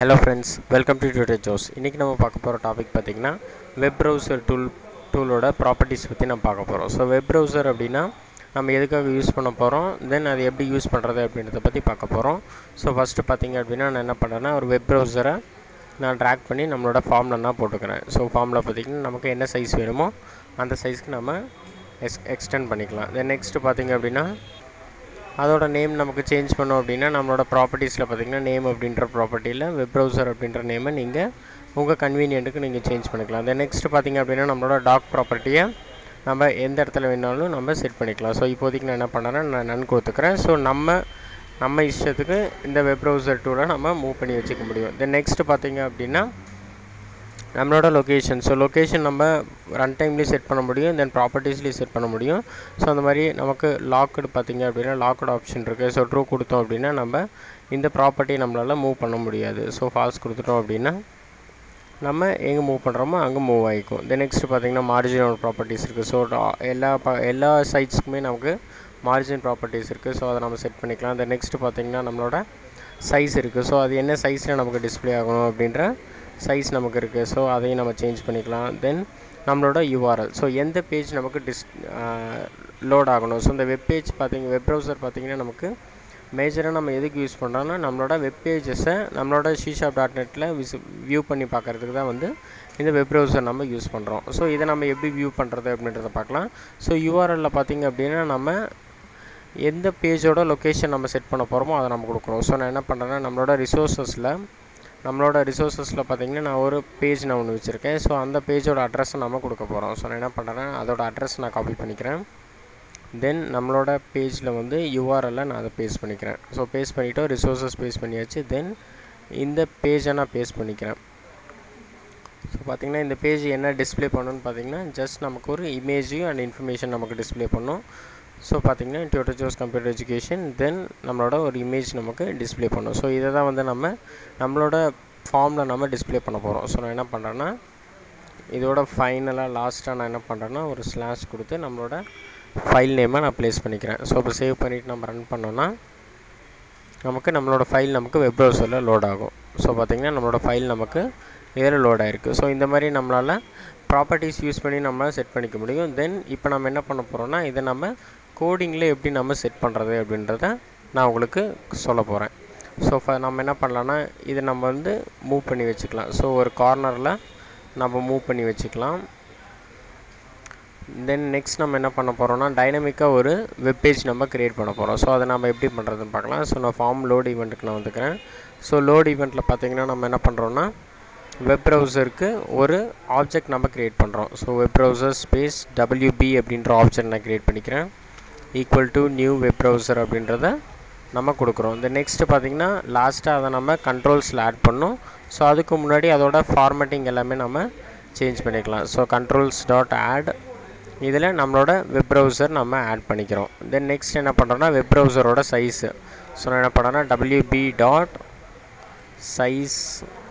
Hello friends, welcome to Tutor Joes. இன்னைக்கு நம்ம பார்க்க போற டாபிக் பாத்தீங்கன்னா வெப் browser டூலோட ப்ராப்பர்ட்டிஸ் பத்தி நம்ம பார்க்க போறோம். ஸோ வெப் browser அப்படின்னா நம்ம எதுக்காக யூஸ் பண்ண போறோம், தென் அது எப்படி யூஸ் பண்றது அப்படின்றத பத்தி பார்க்க போறோம். ஸோ ஃபர்ஸ்ட் பாத்தீங்க அப்படின்னா நான் என்ன பண்றேன்னா ஒரு வெப் browser நான் ட்ராக் பண்ணி நம்மளோட ஃபார்ம்ல நான் போட்டுக்கிறேன். ஸோ ஃபார்ம்ல பாத்தீங்கன்னா நமக்கு என்ன சைஸ் வேணுமோ அந்த சைஸ்க்கு நம்ம எக்ஸ்டெண்ட் பண்ணிக்கலாம். தென் நெக்ஸ்ட் பாத்தீங்க அப்படின்னா அதோட நேம் நமக்கு சேஞ்ச் பண்ணோம் அப்படின்னா நம்மளோட ப்ராப்பர்ட்டிஸில் பார்த்தீங்கன்னா நேம் அப்படின்ற ப்ராப்பர்ட்டியில் வெப் ப்ரௌசர் அப்படின்ற நேமை நீங்கள் உங்கள் கன்வீனியன்ட்டுக்கு நீங்கள் சேஞ்ச் பண்ணிக்கலாம். தென் நெக்ஸ்ட் பார்த்தீங்க அப்படின்னா நம்மளோட டாக் ப்ராப்பர்ட்டியை நம்ம எந்த இடத்துல வேணாலும் நம்ம செட் பண்ணிக்கலாம். ஸோ இப்போதைக்கு நான் என்ன பண்ணுறேன்னா நான் நன் கொடுத்துக்கிறேன். ஸோ நம்ம இஷ்டத்துக்கு இந்த வெப் ப்ரௌசர் டூலை நம்ம மூவ் பண்ணி வச்சுக்க முடியும். தென் நெக்ஸ்ட் பார்த்தீங்க அப்படின்னா நம்மளோட லொக்கேஷன். ஸோ லொக்கேஷன் நம்ம ரன் டைம்லேயும் செட் பண்ண முடியும், தென் ப்ராப்பர்ட்டிஸ்லேயும் செட் பண்ண முடியும். ஸோ அந்த மாதிரி நமக்கு லாக்டு பார்த்திங்க அப்படின்னா லாக்டு ஆப்ஷன் இருக்குது. ஸோ ட்ரூ கொடுத்தோம் அப்படின்னா நம்ம இந்த ப்ராப்பர்ட்டியை நம்மளால் மூவ் பண்ண முடியாது. ஸோ ஃபால்ஸ் கொடுத்துட்டோம் அப்படின்னா நம்ம எங்கே மூவ் பண்ணுறோமோ அங்கே மூவ் ஆகிக்கும். தென் நெக்ஸ்ட் பார்த்திங்கன்னா மார்ஜினோட ப்ராப்பர்ட்டிஸ் இருக்குது. ஸோ எல்லா சைட்ஸ்க்குமே நமக்கு மார்ஜின் ப்ராப்பர்ட்டிஸ் இருக்குது. ஸோ அதை நம்ம செட் பண்ணிக்கலாம். தென் நெக்ஸ்ட் பார்த்திங்கன்னா நம்மளோட சைஸ் இருக்குது. ஸோ அது என்ன சைஸில் நமக்கு டிஸ்பிளே ஆகணும் அப்படின்ற சைஸ் நமக்கு இருக்குது. ஸோ அதையும் நம்ம சேஞ்ச் பண்ணிக்கலாம். தென் நம்மளோட URL, ஸோ எந்த பேஜ் நமக்கு லோட் ஆகணும். ஸோ இந்த வெப் பேஜ் வெப் ப்ரௌசர் பார்த்திங்கன்னா நமக்கு மேஜராக நம்ம எதுக்கு யூஸ் பண்ணுறோன்னா நம்மளோட வெப் பேஜஸை நம்மளோட c#.netல வியூ பண்ணி பார்க்குறதுக்கு தான் இந்த வெப் ப்ரௌசர் நம்ம யூஸ் பண்ணுறோம். ஸோ இதை நம்ம எப்படி வியூ பண்ணுறது அப்படின்றத பார்க்கலாம். ஸோ URLல பார்த்திங்க அப்படின்னா நம்ம எந்த பேஜோட லொக்கேஷன் நம்ம செட் பண்ண போகிறோமோ அதை நம்ம கொடுக்குறோம். ஸோ நான் என்ன பண்ணுறேன்னா நம்மளோட ரிசோர்ஸஸில் பார்த்திங்கன்னா நான் ஒரு பேஜ் நான் ஒன்று வச்சுருக்கேன். ஸோ அந்த பேஜோட அட்ரஸை நம்ம கொடுக்க போகிறோம். ஸோ நான் என்ன பண்ணுறேன்னா அதோட அட்ரஸ் நான் காப்பி பண்ணிக்கிறேன். தென் நம்மளோட பேஜில் URL நான் அதை பேஸ்ட் பண்ணிக்கிறேன். ஸோ பேஸ்ட் பண்ணிவிட்டு ரிசோர்ஸஸ் பேஸ்ட் பண்ணியாச்சு. தென் இந்த பேஜை நான் பேஸ்ட் பண்ணிக்கிறேன். ஸோ பார்த்திங்கன்னா இந்த பேஜ் என்ன டிஸ்பிளே பண்ணணும்னு பார்த்திங்கன்னா ஜஸ்ட் நமக்கு ஒரு இமேஜையும் அண்ட் இன்ஃபர்மேஷன் நமக்கு டிஸ்பிளே பண்ணும். ஸோ பார்த்திங்கன்னா டியூட்டர் ஜோஸ் கம்ப்யூட்டர் எஜுகேஷன், தென் நம்மளோட ஒரு இமேஜ் நமக்கு டிஸ்பிளே பண்ணும். ஸோ இதை தான் நம்மளோட ஃபார்மில் நம்ம டிஸ்பிளே பண்ண போகிறோம். ஸோ நான் என்ன பண்ணுறேன்னா இதோட ஃபைனலாக லாஸ்ட்டாக நான் என்ன பண்ணுறேன்னா ஒரு ஸ்லாஷ் கொடுத்து நம்மளோட ஃபைல் நேமை நான் ப்ளேஸ் பண்ணிக்கிறேன். ஸோ இப்போ சேவ் பண்ணிவிட்டு நம்ம ரன் பண்ணோன்னா நமக்கு நம்மளோட ஃபைல் நமக்கு வெப் ப்ரௌசரில் லோட் ஆகும். ஸோ பார்த்திங்கன்னா நம்மளோட ஃபைல் நமக்கு இதில் லோட் ஆகிருக்கு. ஸோ இந்த மாதிரி நம்மளால் ப்ராப்பர்ட்டிஸ் யூஸ் பண்ணி நம்ம செட் பண்ணிக்க முடியும். தென் இப்போ நம்ம என்ன பண்ண போகிறோம்னா இதை நம்ம கோடிங்கில் எப்படி நம்ம செட் பண்ணுறது அப்படின்றத நான் உங்களுக்கு சொல்ல போகிறேன். ஸோ நம்ம என்ன பண்ணலான்னா இதை நம்ம மூவ் பண்ணி வச்சுக்கலாம். ஸோ ஒரு கார்னரில் நம்ம மூவ் பண்ணி வச்சுக்கலாம். தென் நெக்ஸ்ட் நம்ம என்ன பண்ண போகிறோம்னா டைனமிக்காக ஒரு வெப்பேஜ் நம்ம க்ரியேட் பண்ண போகிறோம். ஸோ அதை நம்ம எப்படி பண்ணுறதுன்னு பார்க்கலாம். ஸோ நான் ஃபார்ம் லோட் ஈவெண்ட்டுக்கு நான் வந்துக்கிறேன். ஸோ லோட் ஈவெண்ட்டில் பார்த்திங்கன்னா நம்ம என்ன பண்ணுறோன்னா வெப் ப்ரௌசருக்கு ஒரு ஆப்ஜெக்ட் நம்ம க்ரியேட் பண்ணுறோம். So web browser space WB அப்படின்ற ஆப்ஜெக்ட் நான் க்ரியேட் பண்ணிக்கிறேன். Equal to new web browser அப்படின்றத நம்ம கொடுக்குறோம். இந்த நெக்ஸ்ட்டு பார்த்திங்கன்னா லாஸ்ட்டாக அதை நம்ம கண்ட்ரோல்ஸில் ஆட் பண்ணோம். ஸோ அதுக்கு முன்னாடி அதோட ஃபார்மேட்டிங் எல்லாமே நம்ம சேஞ்ச் பண்ணிக்கலாம். ஸோ controls.add இதில் நம்மளோட வெப் ப்ரௌசர் நம்ம ஆட் பண்ணிக்கிறோம். தென் நெக்ஸ்ட் என்ன பண்ணுறோன்னா வெப் ப்ரௌசரோட சைஸு. ஸோ நான் என்ன பண்ணுறேன்னா WB.size.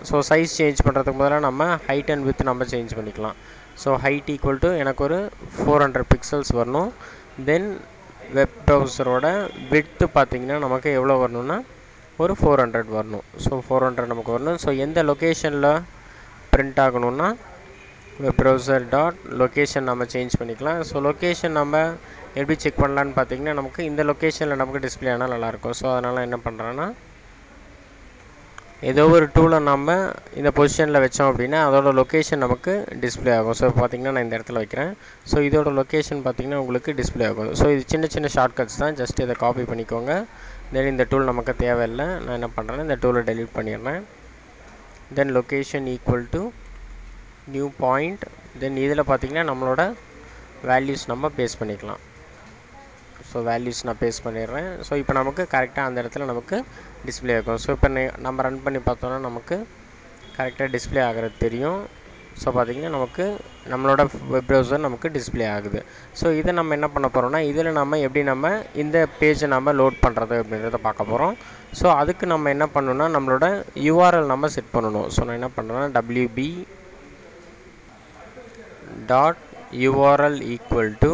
ஸோ சைஸ் சேஞ்ச் பண்ணுறதுக்கு முதல்ல நம்ம ஹைட் அண்ட் வித் நம்ம சேஞ்ச் பண்ணிக்கலாம். ஸோ ஹைட் ஈக்குவல் டு எனக்கு ஒரு 400 பிக்சல்ஸ் வரணும். தென் வெப் ப்ரௌசரோட விட்த்து பார்த்திங்கன்னா நமக்கு எவ்வளோ வரணும்னா ஒரு 400 வரணும். ஸோ 400 நமக்கு வரணும். ஸோ எந்த லொக்கேஷனில் பிரிண்ட் ஆகணும்னா வெப் ப்ரௌசர் டாட் லொக்கேஷன் நம்ம சேஞ்ச் பண்ணிக்கலாம். ஸோ லொக்கேஷன் நம்ம எப்படி செக் பண்ணலான்னு பார்த்திங்கன்னா நமக்கு இந்த லொக்கேஷனில் நமக்கு டிஸ்பிளே ஆனால் நல்லாயிருக்கும். ஸோ அதனால் என்ன பண்ணுறேன்னா ஏதோ ஒரு டூலை நம்ம இந்த பொசிஷனில் வச்சோம் அப்படின்னா அதோட லொக்கேஷன் நமக்கு டிஸ்பிளே ஆகும். ஸோ பார்த்திங்கன்னா நான் இந்த இடத்துல வைக்கிறேன். ஸோ இதோட லொக்கேஷன் பார்த்திங்கன்னா உங்களுக்கு டிஸ்பிளே ஆகும். ஸோ இது சின்ன சின்ன ஷார்ட்கட்ஸ் தான், ஜஸ்ட் இதை காப்பி பண்ணிக்கோங்க. தென் இந்த டூல் நமக்கு தேவையில்லை. நான் என்ன பண்ணுறேன்னா இந்த டூலை டெலீட் பண்ணிடுறேன். Then location equal to new point. Then இதில் பார்த்திங்கன்னா நம்மளோட வேல்யூஸ் நம்ம பேஸ்ட் பண்ணிக்கலாம். ஸோ வேல்யூஸ் நான் பேஸ்ட் பண்ணிடுறேன். ஸோ இப்போ நமக்கு கரெக்டாக அந்த இடத்துல நமக்கு டிஸ்பிளே ஆகும். ஸோ இப்போ நம்ம ரன் பண்ணி பார்த்தோன்னா நமக்கு கரெக்டாக டிஸ்பிளே ஆகிறது தெரியும். ஸோ பார்த்திங்கன்னா நமக்கு நம்மளோட வெப் ப்ரௌசர் நமக்கு டிஸ்பிளே ஆகுது. ஸோ இதை நம்ம என்ன பண்ண போகிறோம்னா இதில் நம்ம எப்படி நம்ம இந்த பேஜை நம்ம லோட் பண்ணுறது அப்படின்றத பார்க்க போகிறோம். ஸோ அதுக்கு நம்ம என்ன பண்ணணும்னா நம்மளோட URL நம்ம செட் பண்ணணும். ஸோ நான் என்ன பண்ணுறேன்னா WB.URL equal to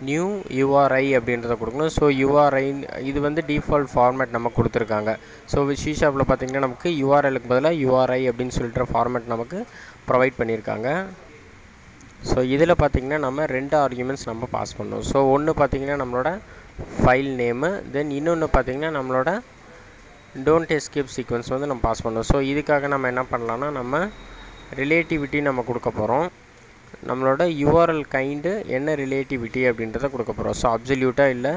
new URI அப்படின்றத கொடுக்கணும். ஸோ URI இது வந்து டிஃபால்ட் ஃபார்மேட் நம்ம கொடுத்துருக்காங்க. ஸோ சி ஷார்ப்பில் பார்த்தீங்கன்னா நமக்கு URLக்கு பதிலாக URI அப்படின்னு சொல்லிட்டு ஃபார்மேட் நமக்கு ப்ரொவைட் பண்ணியிருக்காங்க. ஸோ இதில் பார்த்திங்கன்னா நம்ம 2 ஆர்குமெண்ட்ஸ் நம்ம பாஸ் பண்ணணும். ஸோ ஒன்று பார்த்திங்கன்னா நம்மளோட ஃபைல் நேமு, தென் இன்னொன்று பார்த்திங்கன்னா நம்மளோட டோன்ட் எஸ்கேப் சீக்வன்ஸ் வந்து நம்ம பாஸ் பண்ணணும். ஸோ இதுக்காக நம்ம என்ன பண்ணலான்னா நம்ம ரிலேட்டிவிட்டி நம்ம கொடுக்க போகிறோம். நம்மளோட URL கைண்டு என்ன ரிலேட்டிவிட்டி அப்படின்றத கொடுக்க போகிறோம். ஸோ அப்சல்யூட்டாக இல்லை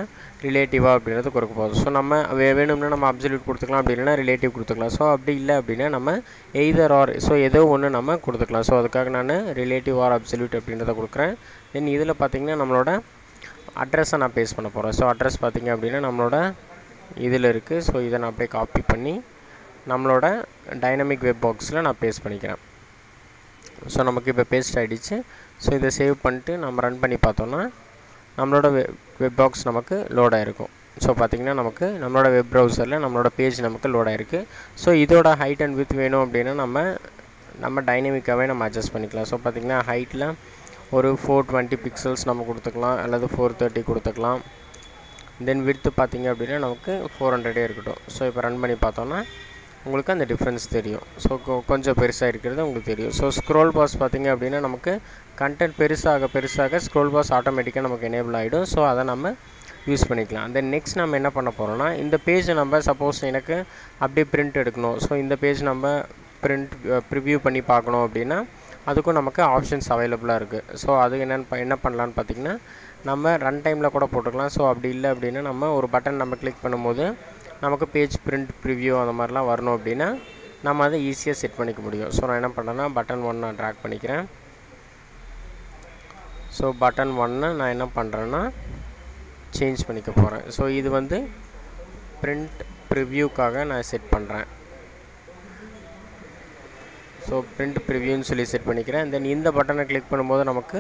ரிலேட்டிவாக அப்படின்றத கொடுக்க போகிறோம். ஸோ நம்ம வேணும்னா நம்ம அப்சல்யூட் கொடுத்துக்கலாம், அப்படி இல்லைனா ரிலேட்டிவ் கொடுத்துக்கலாம். ஸோ அப்படி இல்லை அப்படின்னா நம்ம எய்தர் ஆர், ஸோ ஏதோ ஒன்று நம்ம கொடுத்துக்கலாம். ஸோ அதுக்காக நான் ரிலேட்டிவ் ஆர் அப்சல்யூட் அப்படின்றத கொடுக்குறேன். தென் இதில் பார்த்திங்கன்னா நம்மளோட அட்ரஸை நான் பேஸ்ட் பண்ண போகிறேன். ஸோ அட்ரஸ் பார்த்திங்க அப்படின்னா நம்மளோட இதில் இருக்குது. ஸோ இதை நான் அப்படியே காப்பி பண்ணி நம்மளோட டைனமிக் வெப் பாக்ஸில் நான் பேஸ்ட் பண்ணிக்கிறேன். ஸோ நமக்கு இப்போ பேஸ்ட் ஆகிடுச்சு. ஸோ இதை சேவ் பண்ணிட்டு நம்ம ரன் பண்ணி பார்த்தோன்னா நம்மளோட வெப் பாக்ஸ் நமக்கு லோட் ஆகிருக்கும். ஸோ பார்த்திங்கன்னா நமக்கு நம்மளோட வெப் ப்ரௌசரில் நம்மளோட பேஜ் நமக்கு லோட் ஆகிருக்கு. ஸோ இதோட ஹைட் அண்ட் வித் வேணும் அப்படின்னா நம்ம டைனமிக்காகவே நம்ம அட்ஜஸ்ட் பண்ணிக்கலாம். ஸோ பார்த்திங்கன்னா ஹைட்டில் ஒரு 420 பிக்சல்ஸ் நம்ம கொடுத்துக்கலாம், அல்லது 430 கொடுத்துக்கலாம். தென் விட்த்து பார்த்திங்க அப்படின்னா நமக்கு 400 இருக்கட்டும். ஸோ இப்போ ரன் பண்ணி பார்த்தோன்னா உங்களுக்கு அந்த டிஃப்ரென்ஸ் தெரியும். ஸோ கொஞ்சம் பெருசாக இருக்கிறது உங்களுக்கு தெரியும். ஸோ ஸ்க்ரோல் பாஸ் பார்த்திங்க அப்படின்னா நமக்கு கண்டென்ட் பெருசாக ஸ்க்ரோல் பாஸ் ஆட்டோமேட்டிக்காக நமக்கு எனேபிள் ஆகிடும். ஸோ அதை நம்ம யூஸ் பண்ணிக்கலாம். தென் நெக்ஸ்ட் நம்ம என்ன பண்ண போகிறோம்னா இந்த பேஜை நம்ம சப்போஸ் எனக்கு அப்படியே பிரிண்ட் எடுக்கணும், ஸோ இந்த பேஜ் நம்ம ப்ரிவ்யூ பண்ணி பார்க்கணும் அப்படின்னா அதுக்கும் நமக்கு ஆப்ஷன்ஸ் அவைலபிளாக இருக்குது. ஸோ அது என்ன பண்ணலான்னு பார்த்திங்கன்னா நம்ம ரன் டைமில் கூட போட்டுக்கலாம். ஸோ அப்படி இல்லை அப்படின்னா நம்ம ஒரு பட்டன் நம்ம கிளிக் பண்ணும்போது நமக்கு பேஜ் பிரிண்ட் ப்ரிவ்யூ அந்த மாதிரிலாம் வரணும் அப்படின்னா நம்ம அதை ஈஸியாக செட் பண்ணிக்க முடியும். ஸோ நான் என்ன பண்ணுறேன்னா பட்டன் 1 நான் ட்ராக் பண்ணிக்கிறேன். ஸோ பட்டன் 1 நான் என்ன பண்ணுறேன்னா சேஞ்ச் பண்ணிக்க போகிறேன். ஸோ இது வந்து பிரிண்ட் ப்ரிவ்யூக்காக நான் செட் பண்ணுறேன். ஸோ பிரிண்ட் ப்ரிவ்யூன்னு சொல்லி செட் பண்ணிக்கிறேன். தென் இந்த பட்டனை கிளிக் பண்ணும்போது நமக்கு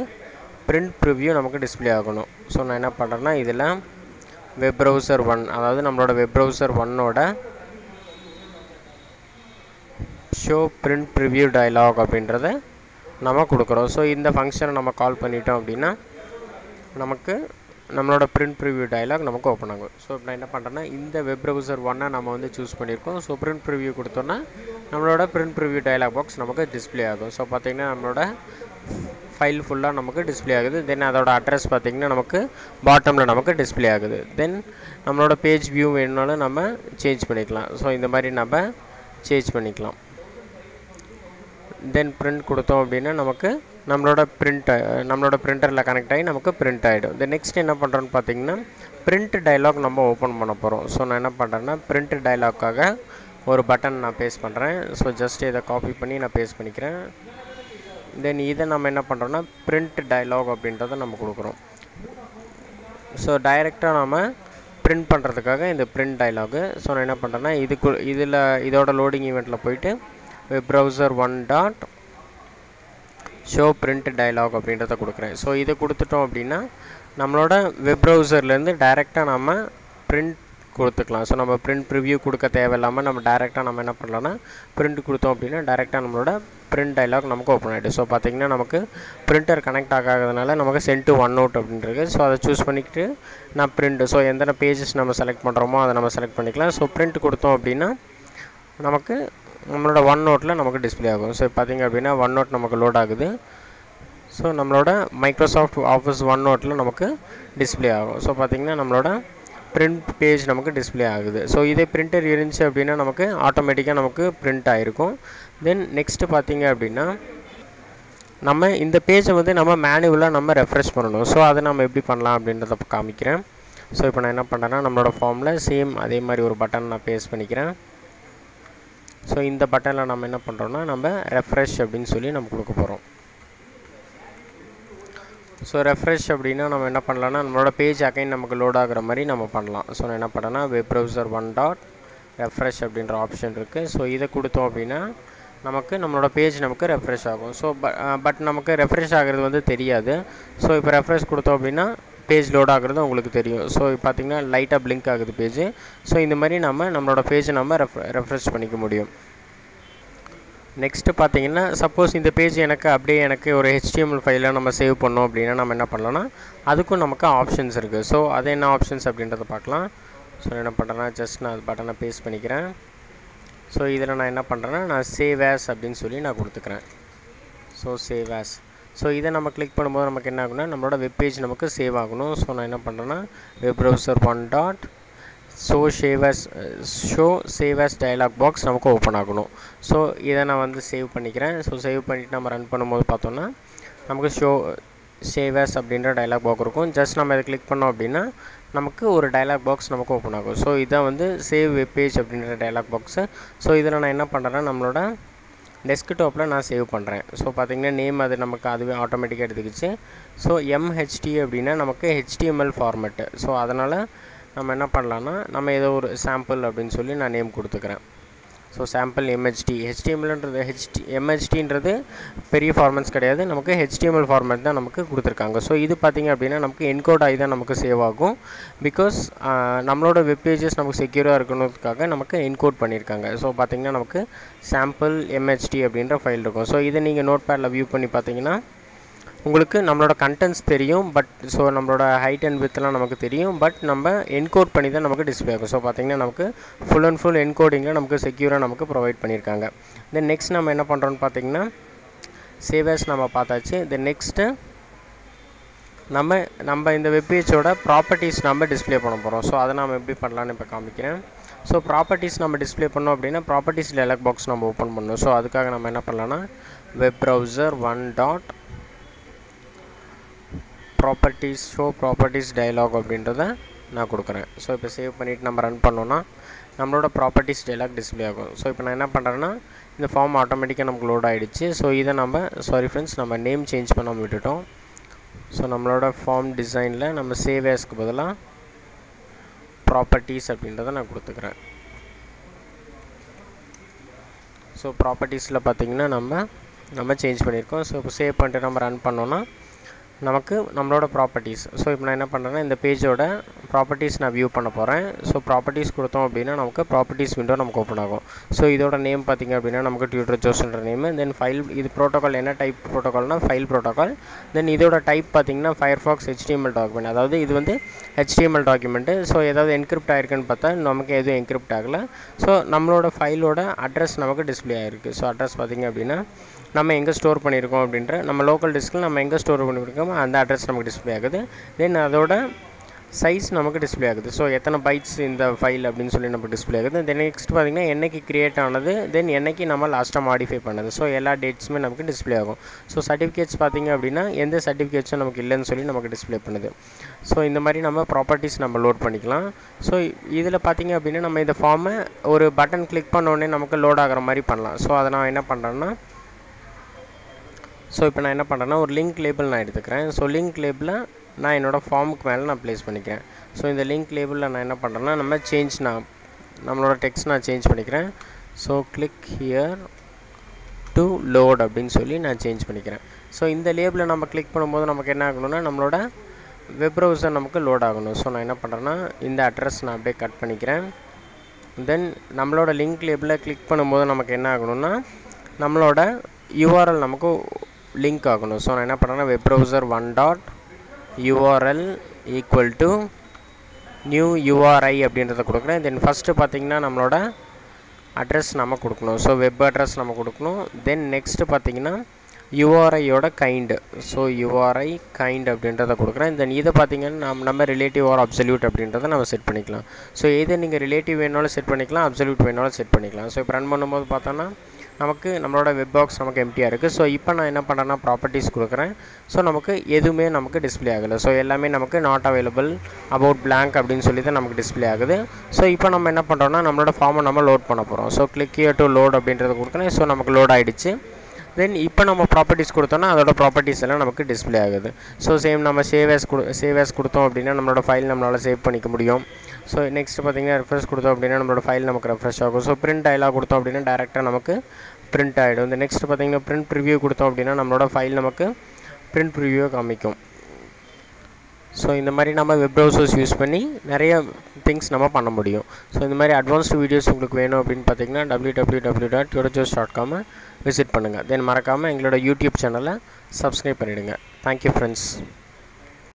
பிரிண்ட் ப்ரிவ்யூ நமக்கு டிஸ்பிளே ஆகணும். ஸோ நான் என்ன பண்ணுறேன்னா இதில் வெப் ப்ரௌசர் 1, அதாவது நம்மளோட வெப் ப்ரௌசர் 1ஓட ஷோ பிரிண்ட் ப்ரிவ்யூ டயலாக் அப்படின்றத நம்ம கொடுக்குறோம். ஸோ இந்த ஃபங்க்ஷனை நம்ம கால் பண்ணிட்டோம் அப்படின்னா நமக்கு நம்மளோட பிரிண்ட் ப்ரிவ்யூ டயலாக் நமக்கு ஓப்பன் ஆகும். ஸோ இப்போ நான் என்ன பண்ணுறேன்னா இந்த வெப் ப்ரௌசர் 1 நம்ம வந்து சூஸ் பண்ணியிருக்கோம். ஸோ பிரிண்ட் ப்ரிவ்யூ கொடுத்தோன்னா நம்மளோட பிரிண்ட் ப்ரிவ்யூ டயலாக் பாக்ஸ் நமக்கு டிஸ்பிளே ஆகும். ஸோ பார்த்திங்கன்னா நம்மளோட ஃபைல் ஃபுல்லாக நமக்கு டிஸ்பிளே ஆகுது. தென் அதோட அட்ரஸ் பார்த்திங்கன்னா நமக்கு பாட்டமில் நமக்கு டிஸ்பிளே ஆகுது. தென் நம்மளோட பேஜ் வியூ வேணுனாலும் நம்ம சேஞ்ச் பண்ணிக்கலாம். ஸோ இந்த மாதிரி நம்ம சேஞ்ச் பண்ணிக்கலாம். தென் பிரிண்ட் கொடுத்தோம் அப்படின்னா நமக்கு நம்மளோட பிரிண்டரில் கனெக்ட் ஆகி நமக்கு பிரிண்ட் ஆகிடும். தென் நெக்ஸ்ட் என்ன பண்ணுறோன்னு பார்த்திங்கன்னா பிரிண்ட் டயலாக் நம்ம ஓப்பன் பண்ண போகிறோம். ஸோ நான் என்ன பண்ணுறேன்னா பிரிண்ட் டயலாக்காக ஒரு பட்டன் நான் பேஸ்ட் பண்ணுறேன். ஸோ ஜஸ்ட் இதை காப்பி பண்ணி நான் பேஸ்ட் பண்ணிக்கிறேன். தென் இதை நம்ம என்ன பண்ணுறோன்னா பிரிண்ட் டயலாக் அப்படின்றத நம்ம கொடுக்குறோம். ஸோ டைரெக்டாக நம்ம பிரிண்ட் பண்ணுறதுக்காக இந்த பிரிண்ட் டயலாகு. ஸோ நான் என்ன பண்ணுறேன்னா இதோட லோடிங் ஈவெண்ட்டில் போயிட்டு web browser 1 dot show print dialog அப்படின்றத கொடுக்குறேன். ஸோ இதை கொடுத்துட்டோம் அப்படின்னா நம்மளோட வெப் ப்ரௌசர்லேருந்து டைரெக்டாக நம்ம பிரிண்ட் கொடுத்துக்கலாம். ஸோ நம்ம பிரிண்ட் ப்ரிவ்யூ கொடுக்க தேவையில்லாமல் நம்ம டைரெக்டாக நம்ம என்ன பண்ணலாம்னா பிரிண்ட் கொடுத்தோம் அப்படின்னா டைரெக்டாக நம்மளோட பிரிண்ட் டயலாக் நமக்கு ஓப்பன் ஆகிடும். ஸோ பார்த்திங்கன்னா நமக்கு பிரிண்டர் கனெக்ட் ஆகாததுனால நமக்கு சென்ட் டு ஒன் நோட் அப்படின்றது. ஸோ அதை சூஸ் பண்ணிக்கிட்டு நான் பிரிண்ட், ஸோ எந்தெந்த பேஜஸ் நம்ம செலக்ட் பண்ணுறோமோ அதை நம்ம செலக்ட் பண்ணிக்கலாம். ஸோ பிரிண்ட் கொடுத்தோம் அப்படின்னா நமக்கு நம்மளோட ஒன் நோட்டில் நமக்கு டிஸ்பிளே ஆகும். ஸோ பார்த்திங்க அப்படின்னா ஒன் நோட் நமக்கு லோட் ஆகுது. ஸோ நம்மளோட மைக்ரோசாஃப்ட் ஆஃபீஸ் ஒன் நோட்டில் நமக்கு டிஸ்பிளே ஆகும். ஸோ பார்த்திங்கன்னா நம்மளோட பிரிண்ட் பேஜ் நமக்கு டிஸ்பிளே ஆகுது. ஸோ இதே பிரிண்டர் இருந்துச்சு அப்படின்னா நமக்கு ஆட்டோமேட்டிக்காக நமக்கு பிரிண்ட் ஆகிருக்கும். தென் நெக்ஸ்ட்டு பார்த்திங்க அப்படின்னா நம்ம இந்த பேஜை வந்து நம்ம மேனுவலாக நம்ம ரெஃப்ரெஷ் பண்ணணும். ஸோ அதை நம்ம எப்படி பண்ணலாம் அப்படின்றத காமிக்கிறேன். ஸோ இப்போ நான் என்ன பண்ணுறேன்னா நம்மளோட ஃபார்மில் சேம் அதே மாதிரி ஒரு பட்டன் நான் பேஸ்ட் பண்ணிக்கிறேன். ஸோ இந்த பட்டனில் நம்ம என்ன பண்ணுறோன்னா நம்ம ரெஃப்ரெஷ் அப்படின்னு சொல்லி நம்ம கொடுக்க போகிறோம். ஸோ ரெஃப்ரெஷ் அப்படின்னா நம்ம என்ன பண்ணலாம்னா நம்மளோட பேஜ் அகைன் நமக்கு லோட் ஆகிற மாதிரி நம்ம பண்ணலாம். ஸோ நான் என்ன பண்ணேன்னா வெப் ப்ரௌசர் 1 டாட் ரெஃப்ரெஷ் அப்படின்ற ஆப்ஷன் இருக்குது. ஸோ இதை கொடுத்தோம் அப்படின்னா நமக்கு நம்மளோட பேஜ் நமக்கு ரெஃப்ரெஷ் ஆகும். ஸோ பட் நமக்கு ரெஃப்ரெஷ் ஆகிறது வந்து தெரியாது. ஸோ இப்போ ரெஃப்ரெஷ் கொடுத்தோம் அப்படின்னா பேஜ் லோட் ஆகுறது உங்களுக்கு தெரியும். ஸோ பார்த்திங்கன்னா லைட்டாக பிளிங்க் ஆகுது பேஜ். ஸோ இந்த மாதிரி நம்மளோட பேஜை நம்ம ரெஃப்ரெஷ் பண்ணிக்க முடியும். நெக்ஸ்ட்டு பார்த்தீங்கன்னா சப்போஸ் இந்த பேஜ் எனக்கு ஒரு HTML ஃபைலை நம்ம சேவ் பண்ணோம் அப்படின்னா நம்ம என்ன பண்ணலாம்னா அதுக்கும் நமக்கு ஆப்ஷன்ஸ் இருக்குது. ஸோ அது என்ன ஆப்ஷன்ஸ் அப்படின்றத பார்க்கலாம். ஸோ என்ன பண்ணுறேன்னா ஜஸ்ட் நான் அது பட்டனை பேஸ்ட் பண்ணிக்கிறேன். ஸோ இதில் நான் என்ன பண்ணுறேன்னா நான் சேவ் ஆஸ் அப்படின்னு சொல்லி நான் கொடுத்துக்கிறேன். So save as. ஸோ இதை நம்ம கிளிக் பண்ணும்போது நமக்கு என்ன ஆகுனா நம்மளோட வெப்பேஜ் நமக்கு சேவ் ஆகணும். ஸோ நான் என்ன பண்ணுறேன்னா web browser 1 dot show save as dialog box நமக்கு ஓப்பன் ஆகணும். ஸோ இதை நான் வந்து சேவ் பண்ணிக்கிறேன். ஸோ சேவ் பண்ணிவிட்டு நம்ம ரன் பண்ணும்போது பார்த்தோன்னா நமக்கு சேவ் ஆஸ் அப்படின்ற டயலாக் பாக்ஸ் இருக்கும். ஜஸ்ட் நம்ம இதை கிளிக் பண்ணோம் அப்படின்னா நமக்கு ஒரு டயலாக் பாக்ஸ் நமக்கு ஓப்பன் ஆகும். ஸோ இதான் வந்து சேவ் வெப்பேஜ் அப்படின்ற டயலாக் பாக்ஸு. ஸோ இதில் நான் என்ன பண்ணுறேன்னா நம்மளோட டெஸ்க்டாப்பில் நான் சேவ் பண்ணுறேன். ஸோ பார்த்திங்கன்னா நேம் அது நமக்கு அதுவே ஆட்டோமேட்டிக்காக எடுத்துக்கிச்சு. ஸோ MHT அப்படின்னா நமக்கு HTML ஃபார்மேட்டு. ஸோ அதனால் நம்ம என்ன பண்ணலான்னா நம்ம ஏதோ ஒரு சாம்பிள் அப்படின்னு சொல்லி நான் நேம் கொடுத்துக்கிறேன். So sample MHT. MHTன்றது பெரிய ஃபார்மேட்ஸ் கிடையாது, நமக்கு HTML ஃபார்மேட் தான் நமக்கு கொடுத்துருக்காங்க. ஸோ இது பார்த்திங்க அப்படின்னா நமக்கு என்கோட் ஆகி தான் நமக்கு சேவ் ஆகும். பிகாஸ் நம்மளோட வெப் பேஜஸ் நமக்கு செக்யூராக இருக்கணுன்றதுக்காக நமக்கு என்கோட் பண்ணியிருக்காங்க. ஸோ பார்த்திங்கன்னா நமக்கு சாம்பிள் MHT அப்படின்ற ஃபைல் இருக்கும். ஸோ இதை நீங்கள் நோட் பேடில் வியூ பண்ணி பார்த்தீங்கன்னா உங்களுக்கு நம்மளோட கண்டென்ட்ஸ் தெரியும். பட் ஸோ நம்மளோட ஹைட் அண்ட் வித்லாம் நமக்கு தெரியும். பட் நம்ம என்கோட் பண்ணி தான் நமக்கு டிஸ்பிளே ஆகும். ஸோ பார்த்திங்கன்னா நமக்கு ஃபுல் அண்ட் ஃபுல் என்கோடிங்கில் நமக்கு செக்யூராக நமக்கு ப்ரொவைட் பண்ணியிருக்காங்க. தென் நெக்ஸ்ட் நம்ம என்ன பண்ணுறோன்னு பார்த்திங்கன்னா சேவ் ஆஸ் நம்ம பார்த்தாச்சு. தென் நெக்ஸ்ட்டு நம்ம இந்த வெப்பேஜோட ப்ராப்பர்ட்டிஸ் நம்ம டிஸ்பிளே பண்ண போகிறோம். ஸோ அதை நம்ம எப்படி பண்ணலான்னு இப்போ காமிக்கிறேன். ஸோ ப்ராப்பர்ட்டிஸ் நம்ம டிஸ்பிளே பண்ணோம் அப்படின்னா ப்ராப்பர்ட்டிஸ் டயலாக் பாக்ஸ் நம்ம ஓப்பன் பண்ணணும். ஸோ அதுக்காக நம்ம என்ன பண்ணலான்னா web browser 1 dot properties properties dialog அப்படின்றத நான் கொடுக்குறேன். ஸோ இப்போ சேவ் பண்ணிவிட்டு நம்ம ரன் பண்ணோன்னா நம்மளோட ப்ராப்பர்ட்டிஸ் டயலாக் டிஸ்பிளே ஆகும். ஸோ இப்போ நான் என்ன பண்ணுறேன்னா இந்த ஃபார்ம் ஆட்டோமேட்டிக்காக நமக்கு லோட் ஆகிடுச்சு. ஸோ இதை நம்ம நேம் சேஞ்ச் பண்ணாமல் விட்டுட்டோம். ஸோ நம்மளோட ஃபார்ம் டிசைனில் நம்ம சேவ் ஆஸ்க்கு பதிலாக ப்ராப்பர்ட்டிஸ் அப்படின்றத நான் கொடுத்துக்கிறேன். ஸோ ப்ராப்பர்ட்டிஸில் பார்த்திங்கன்னா நம்ம சேஞ்ச் பண்ணியிருக்கோம். ஸோ இப்போ சேவ் பண்ணிட்டு நம்ம ரன் பண்ணோன்னா நமக்கு நம்மளோட ப்ராப்பர்ட்டிஸ். ஸோ இப்போ நான் என்ன பண்ணுறேன்னா இந்த பேஜோட ப்ராப்பர்ட்டிஸ் நான் வியூ பண்ண போகிறேன். ஸோ ப்ராப்பர்ட்டிஸ் கொடுத்தோம் அப்படின்னா நமக்கு ப்ராப்பர்ட்டிஸ் விண்டோ நமக்கு ஓப்பன் ஆகும். ஸோ இதோட நேம் பார்த்திங்க அப்படின்னா நமக்கு டியூட்டர் ஜோஸ்ன்ற நேமு. தென் ஃபைல் இது ப்ரோட்டோக்கால் என்ன டைப் ப்ரோட்டோக்கால்னால் ஃபைல் ப்ரோட்டோக்கால். தென் இதோட டைப் பார்த்திங்கன்னா Firefox HTML டாக்குமெண்ட். அதாவது இது வந்து HTML டாக்குமெண்ட்டு. ஸோ ஏதாவது என்கிரிப்ட் ஆகிருக்குன்னு பார்த்தா நமக்கு எதுவும் என்கிரிப்ட் ஆகலை. ஸோ நம்மளோட ஃபைலோட அட்ரஸ் நமக்கு டிஸ்பிளே ஆகிருக்கு. ஸோ அட்ரஸ் பார்த்திங்க அப்படின்னா நம்ம எங்கே ஸ்டோர் பண்ணியிருக்கோம் அப்படின்ற நம்ம லோக்கல் டிஸ்கில் நம்ம எங்கே ஸ்டோர் பண்ணியிருக்கோமோ அந்த அட்ரஸ் நமக்கு டிஸ்பிளே ஆகுது. தென் அதோட சைஸ் நமக்கு டிஸ்பிளே ஆகுது. ஸோ எத்தனை பைட்ஸ் இந்த ஃபைல் அப்படின்னு சொல்லி நமக்கு டிஸ்பிளே ஆகுது. தென் நெக்ஸ்ட் பார்த்திங்கன்னா என்னைக்கு க்ரியேட் ஆனது, தென் என்னைக்கு நம்ம லாஸ்ட்டாக மாடிஃபை பண்ணது. ஸோ எல்லா டேட்ஸுமே நமக்கு டிஸ்பிளே ஆகும். ஸோ சர்டிஃபிகேட்ஸ் பார்த்திங்க அப்படின்னா எந்த சர்டிஃபிகேட்ஸும் நமக்கு இல்லைன்னு சொல்லி நமக்கு டிஸ்பிளே பண்ணுது. ஸோ இந்த மாதிரி நம்ம ப்ராப்பர்ட்டிஸ் நம்ம லோட் பண்ணிக்கலாம். ஸோ இதில் பார்த்திங்க அப்படின்னா நம்ம இந்த ஃபார்மை ஒரு பட்டன் கிளிக் பண்ணோடனே நமக்கு லோட் ஆகிற மாதிரி பண்ணலாம். ஸோ அதை நான் என்ன பண்ணுறேன்னா இப்போ நான் என்ன பண்ணுறேன்னா ஒரு லிங்க் லேபிள் நான் எடுத்துக்கிறேன். ஸோ லிங்க் லேபிளை நான் என்னோடய ஃபார்முக்கு மேலே நான் ப்ளேஸ் பண்ணிக்கிறேன். ஸோ இந்த லிங்க் லேபிளில் நான் என்ன பண்ணுறேன்னா நம்மளோட டெக்ஸ்ட் நான் சேஞ்ச் பண்ணிக்கிறேன். So click here to load அப்படின்னு சொல்லி நான் சேஞ்ச் பண்ணிக்கிறேன். ஸோ இந்த லேபிளை நம்ம கிளிக் பண்ணும்போது நமக்கு என்ன ஆகணும்னா நம்மளோட வெப் ப்ரௌசர் நமக்கு லோட் ஆகணும். ஸோ நான் என்ன பண்ணுறேன்னா இந்த அட்ரஸ் நான் அப்படியே கட் பண்ணிக்கிறேன். தென் நம்மளோட லிங்க் லேபிளை கிளிக் பண்ணும்போது நமக்கு என்ன ஆகணும்னா நம்மளோட URL நமக்கு லிங்க் ஆகணும். ஸோ நான் என்ன பண்ணுறேன்னா web browser 1 dot URL equal to new URI அப்படின்றத கொடுக்குறேன். தென் ஃபஸ்ட்டு பார்த்திங்கன்னா நம்மளோட அட்ரஸ் நம்ம கொடுக்கணும். ஸோ வெப் அட்ரஸ் நம்ம கொடுக்கணும். தென் நெக்ஸ்ட்டு பார்த்திங்கன்னா URIயோட கைண்டு. ஸோ URI கைண்ட் அப்படின்றத கொடுக்குறேன். தென் இதை பார்த்திங்கன்னா நம்ம ரிலேட்டிவ் ஆர் அப்சல்யூட் அப்படின்றத நம்ம செட் பண்ணிக்கலாம். ஸோ இதை நீங்கள் ரிலேட்டிவ் வேணாலும் செட் பண்ணிக்கலாம், அப்சல்யூட் வேணாலும் செட் பண்ணிக்கலாம். ஸோ இப்போ ரன் பண்ணும்போது பார்த்தோன்னா நமக்கு நம்மளோட வெப் பாக்ஸ் நமக்கு எம்டியாக இருக்குது. ஸோ இப்போ நான் என்ன பண்ணுறேன்னா ப்ராப்பர்ட்டிஸ் கொடுக்குறேன். ஸோ நமக்கு எதுவுமே நமக்கு டிஸ்பிளே ஆகலை. ஸோ எல்லாமே நமக்கு நாட் அவைலபிள் அபவுட் blank அப்படின்னு சொல்லி தான் நமக்கு டிஸ்பிளே ஆகுது. ஸோ இப்போ நம்ம என்ன பண்ணுறோன்னா நம்மளோட ஃபார்மை நம்ம லோட் பண்ண போகிறோம். So click here to load அப்படின்றத கொடுக்குறேன். ஸோ நமக்கு லோட் ஆகிடுச்சு. தென் இப்போ நம்ம ப்ராப்பர்ட்டிஸ் கொடுத்தோன்னா அதோட ப்ராப்பர்ட்டிஸ் எல்லாம் நமக்கு டிஸ்பிளே ஆகுது. ஸோ சேம் நம்ம சேவ் ஆஸ் கொடுத்தோம் அப்படின்னா நம்மளோட ஃபைல் நம்மளால் சேவ் பண்ணிக்க முடியும். ஸோ நெக்ஸ்ட் பார்த்திங்கன்னா ரெஃப்ரெஷ் கொடுத்தோம் அப்படின்னா நம்மளோட ஃபைல் நமக்கு ரெஃப்ரெஷ் ஆகும். ஸோ பிரிண்ட் டயலாக் கொடுத்தோம் அப்படின்னா டேரெக்டாக நமக்கு பிரிண்ட் ஆகிடும். இந்த நெக்ஸ்ட் பார்த்திங்கன்னா பிரிண்ட் ப்ரிவ்யூ கொடுத்தோம் அப்படின்னா நம்மளோட ஃபைல் நமக்கு பிரிண்ட் ப்ரிவ்யூவை காமிக்கும். ஸோ இந்த மாதிரி நம்ம வெப் ப்ரௌசர்ஸ் யூஸ் பண்ணி நிறைய திங்ஸ் நம்ம பண்ண முடியும். ஸோ இந்த மாதிரி அட்வான்ஸ்டு வீடியோஸ் உங்களுக்கு வேணும் அப்படின்னு பார்த்தீங்கன்னா www.tudorjobs.com விசிட் பண்ணுங்கள். தென் மறக்காமல் எங்களோட யூடியூப் சேனலை சப்ஸ்கிரைப் பண்ணிவிடுங்க. Thank you friends.